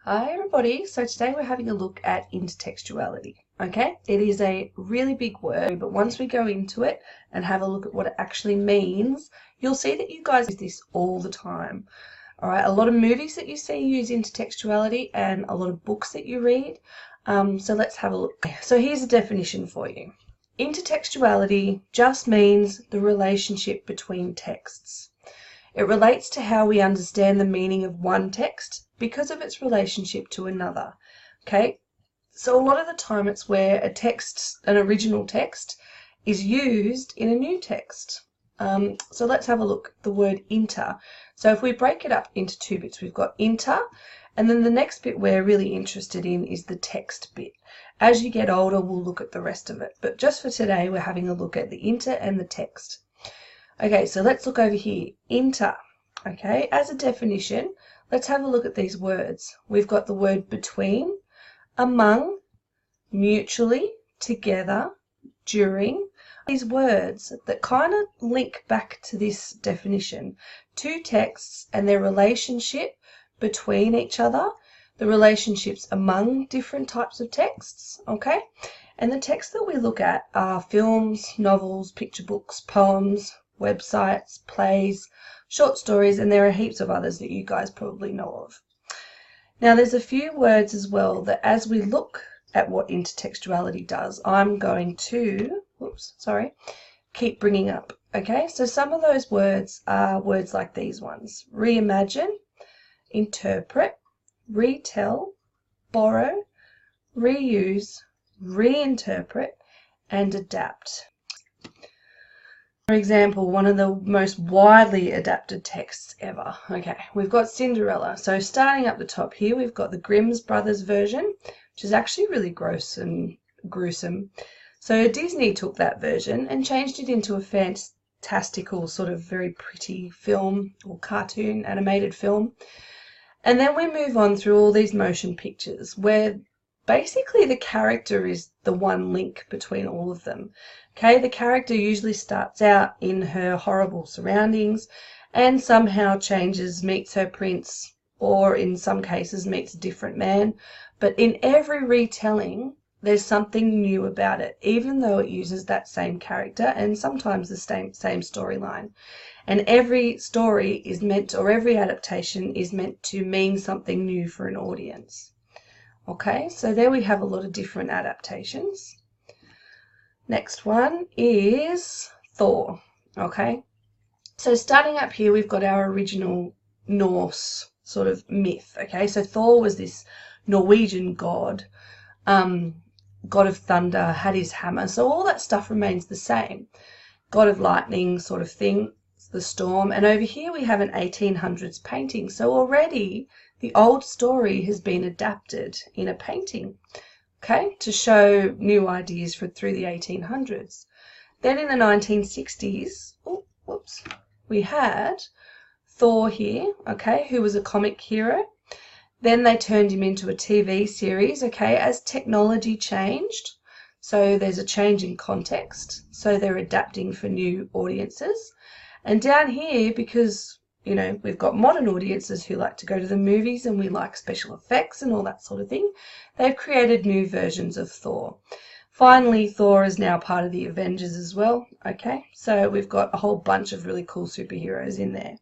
Hi everybody, so today we're having a look at intertextuality. Okay, it is a really big word, but once we go into it and have a look at what it actually means, you'll see that you guys use this all the time. Alright, a lot of movies that you see use intertextuality and a lot of books that you read. So let's have a look. So here's a definition for you. Intertextuality just means the relationship between texts. It relates to how we understand the meaning of one text because of its relationship to another. Okay, so a lot of the time it's where a text, an original text, is used in a new text. So let's have a look at the word inter. So if we break it up into two bits, we've got inter, and then the next bit we're really interested in is the text bit. As you get older, we'll look at the rest of it, but just for today, we're having a look at the inter and the text. Okay, so let's look over here. Inter. Okay, as a definition, let's have a look at these words. We've got the word between, among, mutually, together, during. These words that kind of link back to this definition. Two texts and their relationship between each other, the relationships among different types of texts, okay? And the texts that we look at are films, novels, picture books, poems, websites, plays, short stories, and there are heaps of others that you guys probably know of. Now there's a few words as well that as we look at what intertextuality does, I'm going to, keep bringing up. Okay, so some of those words are words like these ones: reimagine, interpret, retell, borrow, reuse, reinterpret, and adapt. For example, one of the most widely adapted texts ever. Okay, we've got Cinderella. So starting up the top here, we've got the Grimm's Brothers version, which is actually really gross and gruesome. So Disney took that version and changed it into a fantastical, sort of very pretty film or cartoon animated film. And then we move on through all these motion pictures where basically the character is the one link between all of them. Okay, the character usually starts out in her horrible surroundings and somehow changes, meets her prince, or in some cases meets a different man. But in every retelling, there's something new about it, even though it uses that same character and sometimes the same storyline. And every story is meant, or every adaptation is meant to mean something new for an audience. Okay, so there we have a lot of different adaptations. Next one is Thor. Okay, so starting up here, we've got our original Norse sort of myth. Okay, so Thor was this Norwegian god, god of thunder, had his hammer, so all that stuff remains the same. God of lightning sort of thing, the storm, and over here we have an 1800s painting. So already the old story has been adapted in a painting, okay, to show new ideas through the 1800s. Then in the 1960s, we had Thor here, okay, who was a comic hero. Then they turned him into a TV series, okay, as technology changed. So there's a change in context, so they're adapting for new audiences. And down here, because you know, we've got modern audiences who like to go to the movies and we like special effects and all that sort of thing, they've created new versions of Thor. Finally, Thor is now part of the Avengers as well, okay? So we've got a whole bunch of really cool superheroes in there.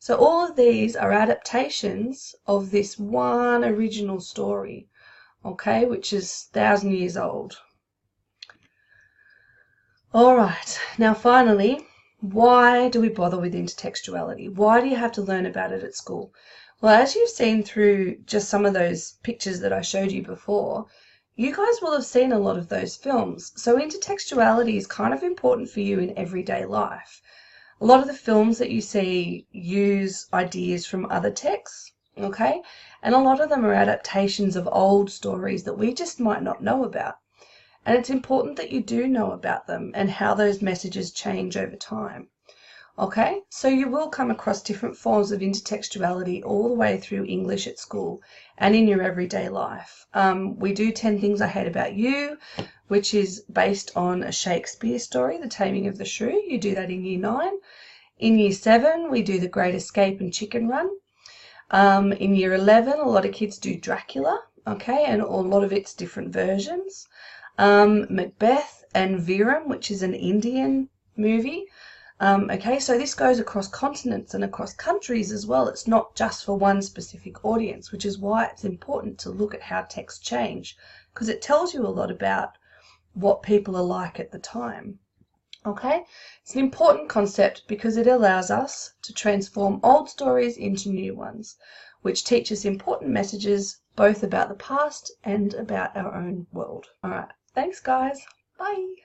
So all of these are adaptations of this one original story, okay, which is 1,000 years old. All right, now finally, why do we bother with intertextuality? Why do you have to learn about it at school? Well, as you've seen through just some of those pictures that I showed you before, you guys will have seen a lot of those films. So intertextuality is kind of important for you in everyday life. A lot of the films that you see use ideas from other texts, okay? And a lot of them are adaptations of old stories that we just might not know about. And it's important that you do know about them and how those messages change over time. Okay, so you will come across different forms of intertextuality all the way through English at school and in your everyday life. We do 10 Things I Hate About You, which is based on a Shakespeare story, The Taming of the Shrew. You do that in Year 9. In Year 7, we do The Great Escape and Chicken Run. In year 11, a lot of kids do Dracula, okay, and a lot of its different versions. Macbeth and Viram, which is an Indian movie. Okay, so this goes across continents and across countries as well. It's not just for one specific audience, which is why it's important to look at how texts change, because it tells you a lot about what people are like at the time. Okay, it's an important concept because it allows us to transform old stories into new ones, which teach us important messages both about the past and about our own world. All right, thanks guys. Bye.